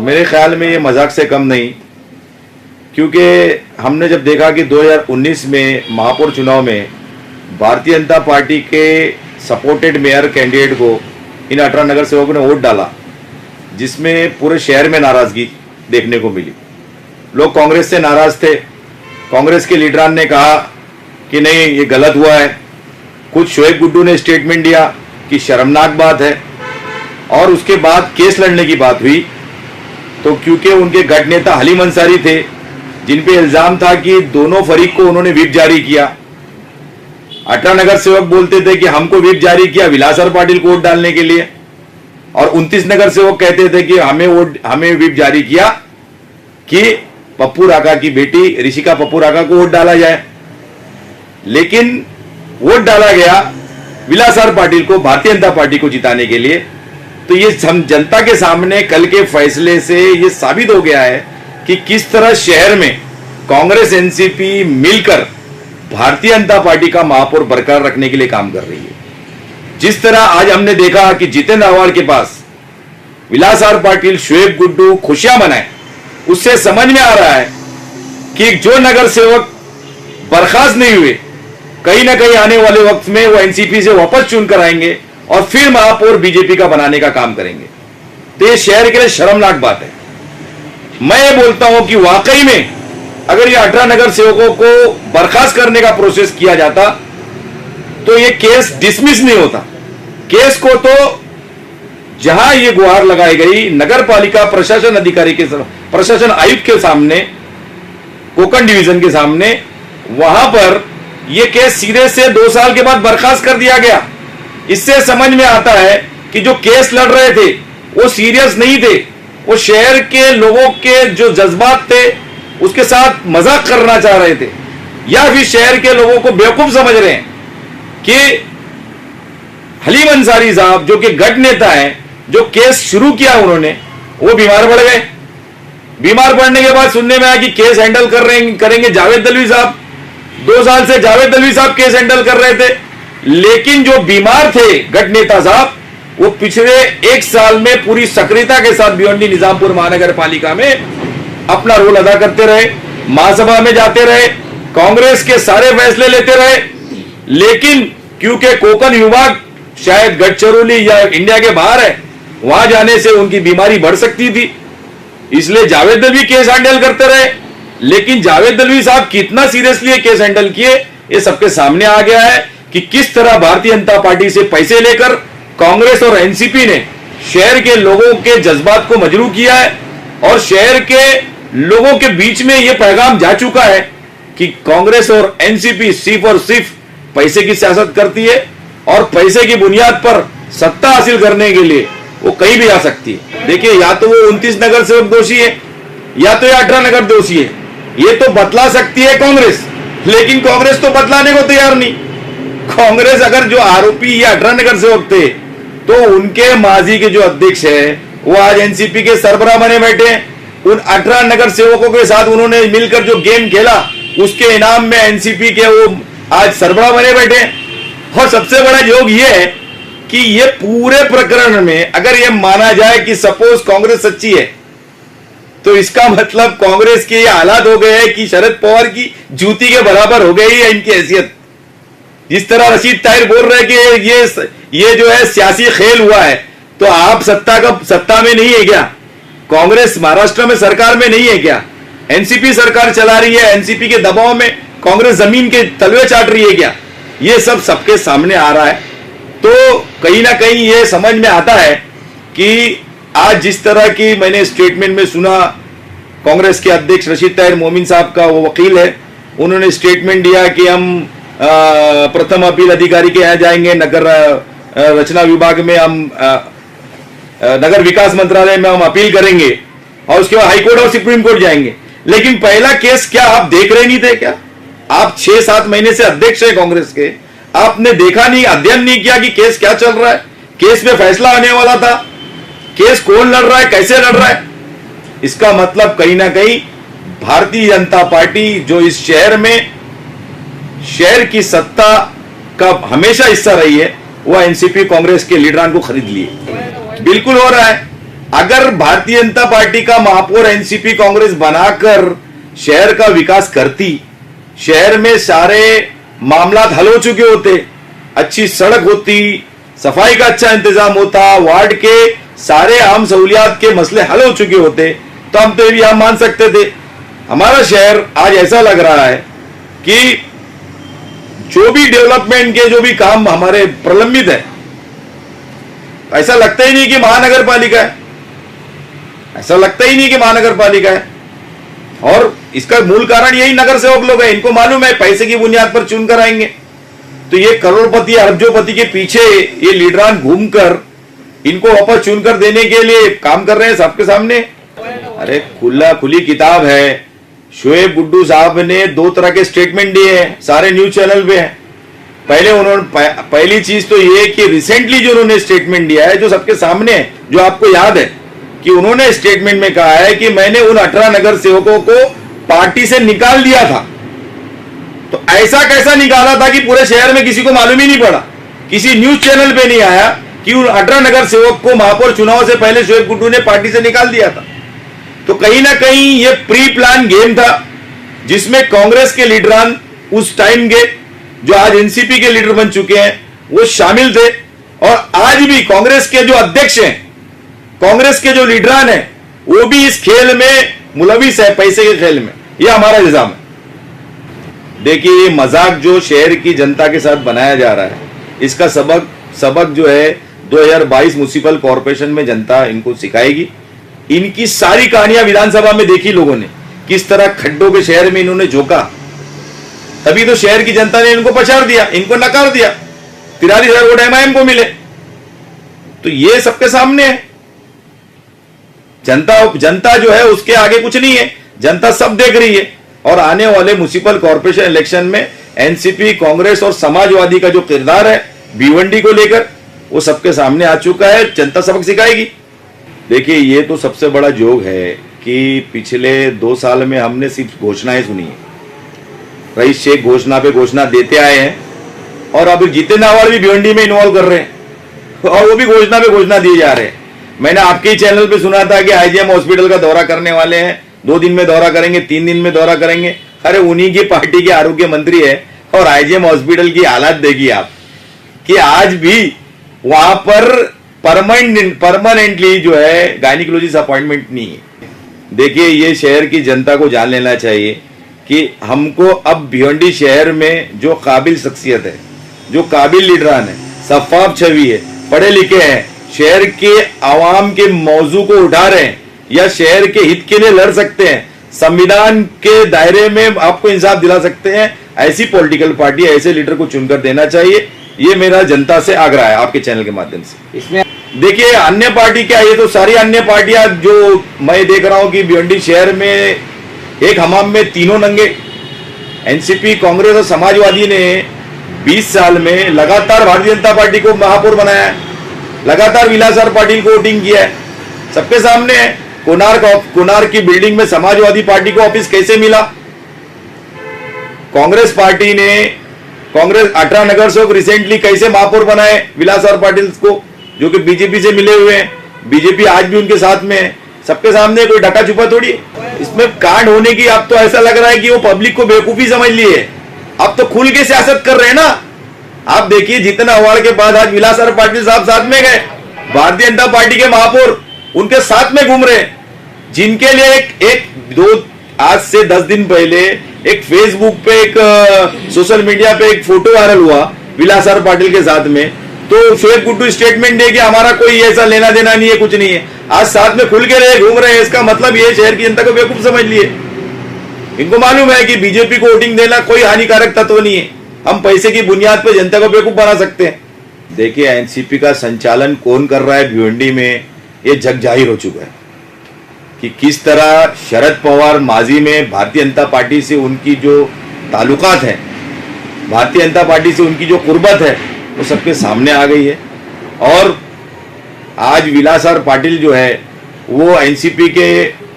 मेरे ख्याल में ये मजाक से कम नहीं, क्योंकि हमने जब देखा कि 2019 में महापौर चुनाव में भारतीय जनता पार्टी के सपोर्टेड मेयर कैंडिडेट को इन 18 नगर सेवकों ने वोट डाला, जिसमें पूरे शहर में नाराजगी देखने को मिली। लोग कांग्रेस से नाराज थे। कांग्रेस के लीडरान ने कहा कि नहीं, ये गलत हुआ है। कुछ शोएब गुड्डू ने स्टेटमेंट दिया कि शर्मनाक बात है, और उसके बाद केस लड़ने की बात हुई। तो क्योंकि उनके गढ़ नेता हलीम अंसारी थे, जिन पे इल्जाम था कि दोनों फरीक को उन्होंने व्हिप जारी किया। 18 नगर सेवक बोलते थे कि हमको व्हिप जारी किया विलासर पाटिल को वोट डालने के लिए, और 29 नगर सेवक कहते थे कि हमें व्हिप जारी किया कि पप्पू राका की बेटी ऋषिका पप्पू राका को वोट डाला जाए। लेकिन वोट डाला गया विलासर पाटिल को, भारतीय जनता पार्टी को जिताने के लिए। तो ये हम जनता के सामने कल के फैसले से ये साबित हो गया है कि किस तरह शहर में कांग्रेस एनसीपी मिलकर भारतीय जनता पार्टी का महापौर बरकरार रखने के लिए काम कर रही है। जिस तरह आज हमने देखा कि जितेंद्र आव्हाड के पास विलासर पाटिल, शोएब गुड्डू खुशियां मनाए, उससे समझ में आ रहा है कि जो नगर सेवक बर्खास्त नहीं हुए, कहीं ना कहीं आने वाले वक्त में वो एनसीपी से वापस चुनकर आएंगे और फिर महापौर बीजेपी का बनाने का काम करेंगे। तो ये शहर के लिए शर्मनाक बात है। मैं ये बोलता हूं कि वाकई में अगर ये 18 नगर सेवकों को बर्खास्त करने का प्रोसेस किया जाता तो ये केस डिसमिस नहीं होता। केस को तो जहां ये गुहार लगाई गई नगर पालिका प्रशासन अधिकारी के प्रशासन आयुक्त के सामने, कोंकण डिवीजन के सामने, वहां पर यह केस सिरे से 2 साल के बाद बर्खास्त कर दिया गया। इससे समझ में आता है कि जो केस लड़ रहे थे वो सीरियस नहीं थे, वो शहर के लोगों के जो जज्बात थे उसके साथ मजाक करना चाह रहे थे, या फिर शहर के लोगों को बेवकूफ समझ रहे हैं कि हलीम अंसारी साहब जो कि गढ़ नेता हैं, जो केस शुरू किया उन्होंने, वो बीमार पड़ गए। बीमार पड़ने के बाद सुनने में आया कि केस हैंडल करेंगे जावेद दलवी साहब। 2 साल से जावेद दलवी साहब केस हैंडल कर रहे थे, लेकिन जो बीमार थे गढ़ नेता साहब, वो पिछले 1 साल में पूरी सक्रियता के साथ भिवंडी निजामपुर महानगर पालिका में अपना रोल अदा करते रहे, महासभा में जाते रहे, कांग्रेस के सारे फैसले लेते रहे। लेकिन क्योंकि कोंकण विभाग शायद गढ़चिरौली या इंडिया के बाहर है, वहां जाने से उनकी बीमारी बढ़ सकती थी, इसलिए जावेद दलवी केस हैंडल करते रहे। लेकिन जावेद दलवी साहब कितना सीरियसली केस हैंडल किए, ये सबके सामने आ गया है कि किस तरह भारतीय जनता पार्टी से पैसे लेकर कांग्रेस और एनसीपी ने शहर के लोगों के जज्बात को मजरू किया है, और शहर के लोगों के बीच में यह पैगाम जा चुका है कि कांग्रेस और एनसीपी सिर्फ और सिर्फ पैसे की सियासत करती है, और पैसे की बुनियाद पर सत्ता हासिल करने के लिए वो कहीं भी आ सकती है। देखिए, या तो वो 29 नगर सेवक दोषी है, या तो ये 18 नगर दोषी है। ये तो बतला सकती है कांग्रेस, लेकिन कांग्रेस तो बतलाने को तैयार नहीं। कांग्रेस अगर जो आरोपी ये 18 नगर सेवक थे, तो उनके माजी के जो अध्यक्ष है वो आज एनसीपी के सरबराह बने बैठे हैं। उन 18 नगर सेवकों के साथ उन्होंने मिलकर जो गेम खेला, उसके इनाम में एनसीपी के वो आज सरबराह बने बैठे हैं। और सबसे बड़ा योग ये है कि ये पूरे प्रकरण में अगर ये माना जाए कि सपोज कांग्रेस सच्ची है, तो इसका मतलब कांग्रेस के ये हालात हो गए हैं कि शरद पवार की जूती के बराबर हो गई है इनकी हैसियत। जिस तरह रशीद ताहिर बोल रहे हैं कि ये जो है सियासी खेल हुआ है, तो आप सत्ता में नहीं है क्या? कांग्रेस महाराष्ट्र में सरकार में नहीं है क्या? एनसीपी सरकार चला रही है, एनसीपी के दबाव में कांग्रेस जमीन के तलवे चाट रही है क्या? ये सब सबके सामने आ रहा है। तो कहीं ना कहीं ये समझ में आता है कि आज जिस तरह की मैंने स्टेटमेंट में सुना, कांग्रेस के अध्यक्ष रशीद ताहिर मोमिन साहब का, वो वकील है, उन्होंने स्टेटमेंट दिया कि हम प्रथम अपील अधिकारी के यहाँ जाएंगे, नगर रचना विभाग में हम नगर विकास मंत्रालय में हम अपील करेंगे, और उसके बाद हाईकोर्ट और सुप्रीम कोर्ट जाएंगे। लेकिन पहला केस क्या आप देख रहे नहीं थे क्या? आप 6-7 महीने से अध्यक्ष है कांग्रेस के, आपने देखा नहीं, अध्ययन नहीं किया कि केस क्या चल रहा है? केस में फैसला आने वाला था, केस कौन लड़ रहा है, कैसे लड़ रहा है? इसका मतलब कहीं ना कहीं भारतीय जनता पार्टी जो इस शहर में शहर की सत्ता का हमेशा हिस्सा रही है, वह एनसीपी कांग्रेस के लीडरान को खरीद लिए। बिल्कुल हो रहा है। अगर भारतीय जनता पार्टी का महापौर एनसीपी कांग्रेस बनाकर शहर का विकास करती, शहर में सारे मामलात हल हो चुके होते, अच्छी सड़क होती, सफाई का अच्छा इंतजाम होता, वार्ड के सारे आम सहूलियात के मसले हल हो चुके होते, तो हम तो ये भी हम मान सकते थे। हमारा शहर आज ऐसा लग रहा है कि जो भी डेवलपमेंट के जो भी काम हमारे प्रलंबित है, ऐसा लगता ही नहीं कि महानगर पालिका है, ऐसा लगता ही नहीं कि महानगर पालिका है। और इसका मूल कारण यही नगर सेवक लोग हैं। इनको मालूम है पैसे की बुनियाद पर चुन कर आएंगे, तो ये करोड़पति अरबोपति के पीछे ये लीडरान घूमकर इनको वापस चुनकर देने के लिए काम कर रहे हैं सबके सामने। अरे खुली किताब है। शोएब गुड्डू साहब ने 2 तरह के स्टेटमेंट दिए हैं, सारे न्यूज चैनल पे हैं। पहली चीज तो ये कि रिसेंटली जो उन्होंने स्टेटमेंट दिया है, जो सबके सामने है, जो आपको याद है कि उन्होंने स्टेटमेंट में कहा है कि मैंने उन 18 नगर सेवकों को पार्टी से निकाल दिया था। तो ऐसा कैसा निकाला था कि पूरे शहर में किसी को मालूम ही नहीं पड़ा, किसी न्यूज चैनल पे नहीं आया कि उन 18 नगर सेवक को महापौर चुनाव से पहले शोएब गुड्डू ने पार्टी से निकाल दिया था। तो कहीं ना कहीं ये प्री प्लान गेम था, जिसमें कांग्रेस के लीडरान उस टाइम के, जो आज एनसीपी के लीडर बन चुके हैं, वो शामिल थे। और आज भी कांग्रेस के जो अध्यक्ष हैं, कांग्रेस के जो लीडरान हैं, वो भी इस खेल में मुलविस है, पैसे के खेल में। ये हमारा इल्जाम है। देखिए, ये मजाक जो शहर की जनता के साथ बनाया जा रहा है, इसका सबक जो है 2022 म्युनिसिपल कॉर्पोरेशन में जनता इनको सिखाएगी। इनकी सारी कहानियां विधानसभा में देखी लोगों ने, किस तरह खड्डों के शहर में इन्होंने झोंका, तभी तो शहर की जनता ने इनको पछाड़ दिया, इनको नकार दिया। 43,000 वोट एमआईएम को मिले। तो ये सबके सामने है। जनता जो है उसके आगे कुछ नहीं है, जनता सब देख रही है। और आने वाले म्युनिसिपल कॉर्पोरेशन इलेक्शन में एनसीपी, कांग्रेस और समाजवादी का जो किरदार है भिवंडी को लेकर, वो सबके सामने आ चुका है। जनता सबक सिखाएगी। देखिए, ये तो सबसे बड़ा जोग है कि पिछले 2 साल में हमने सिर्फ घोषणाएं सुनी है। रईस शेख घोषणा पे घोषणा देते आए हैं, और अब जितेंद्र आव्हाड भी भिवंडी में इन्वॉल्व कर रहे हैं, और वो भी घोषणा पे घोषणा दिए जा रहे हैं। मैंने आपके ही चैनल पे सुना था कि आईजीएम हॉस्पिटल का दौरा करने वाले हैं, 2 दिन में दौरा करेंगे, 3 दिन में दौरा करेंगे। अरे उन्हीं की पार्टी के आरोग्य मंत्री है, और आईजीएम हॉस्पिटल की हालत देखिए आप, कि आज भी वहां पर परमानेंटली जो है गायनिकोलॉजिस्ट अपॉइंटमेंट नहीं है। देखिए, ये शहर की जनता को जान लेना चाहिए कि हमको अब भिवंडी शहर में जो काबिल शख्सियत है, जो काबिल लीडरान है, शफाफ छवि है, पढ़े लिखे हैं, शहर के आवाम के मौजू को उठा रहे हैं, या शहर के हित के लिए लड़ सकते हैं, संविधान के दायरे में आपको इंसाफ दिला सकते हैं, ऐसी पॉलिटिकल पार्टी, ऐसे लीडर को चुनकर देना चाहिए। ये मेरा जनता से आग्रह है आपके चैनल के माध्यम से। इसमें देखिए, अन्य पार्टी क्या, ये तो सारी अन्य पार्टियां जो मैं देख रहा हूं कि भिवंडी शहर में एक हमाम में तीनों नंगे। एनसीपी, कांग्रेस और समाजवादी ने 20 साल में लगातार भारतीय जनता पार्टी को महापौर बनाया है, लगातार विलासर पाटिल को वोटिंग किया है, सबके सामने है। कोणार्क की बिल्डिंग में समाजवादी पार्टी को ऑफिस कैसे मिला? कांग्रेस पार्टी ने 18 नगर सेवक रिसेंटली कैसे महापौर बनाए विलासर पाटिल को, जो कि बीजेपी से मिले हुए हैं। बीजेपी आज भी उनके साथ में है, सबके सामने, कोई ढका छुपा थोड़ी है। इसमें कांड होने की अब तो ऐसा लग रहा है कि वो पब्लिक को बेवकूफी समझ लिए, अब तो खुल के सियासत कर रहे हैं ना। आप देखिए, जितेंद्र आव्हाड के बाद आज विलासर पाटिल साहब साथ में गए, भारतीय जनता पार्टी के महापौर उनके साथ में घूम रहे, जिनके लिए आज से 10 दिन पहले एक फेसबुक पे, एक सोशल मीडिया पे एक फोटो वायरल हुआ विलासर पाटिल के साथ में। तो शोएब गुड्डू स्टेटमेंट दे कि हमारा कोई ऐसा लेना देना नहीं है, कुछ नहीं है। आज साथ में खुल के रहे, घूम रहे हैं। इसका मतलब ये शहर की जनता को बेवकूफ समझ लिए। इनको मालूम है कि बीजेपी को वोटिंग देना कोई हानिकारक तत्व नहीं है, हम पैसे की बुनियाद पर जनता को बेवकूफ बना सकते हैं। देखिए, एनसीपी का संचालन कौन कर रहा है भिवंडी में, ये जग जाहिर हो चुका है कि किस तरह शरद पवार माजी में भारतीय जनता पार्टी से उनकी जो ताल्लुकात है, भारतीय जनता पार्टी से उनकी जो कुर्बत है, वो सबके सामने आ गई है। और आज विलासर पाटिल जो है वो एनसीपी के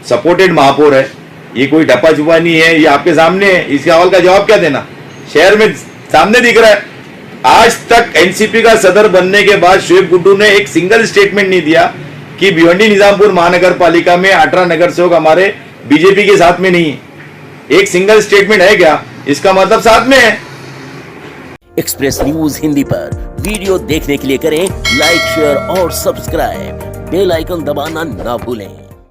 सपोर्टेड महापौर है। ये कोई डपा छुपा नहीं है, ये आपके सामने है। इस सवाल का जवाब क्या देना, शहर में सामने दिख रहा है। आज तक एनसीपी का सदर बनने के बाद शोएब गुड्डू ने एक सिंगल स्टेटमेंट नहीं दिया कि भिवंडी निजामपुर महानगर पालिका में 18 नगर सेवक हमारे बीजेपी के साथ में नहीं है। एक सिंगल स्टेटमेंट है क्या? इसका मतलब साथ में है। एक्सप्रेस न्यूज हिंदी पर वीडियो देखने के लिए करें लाइक, शेयर और सब्सक्राइब। बेल आइकन दबाना ना भूलें।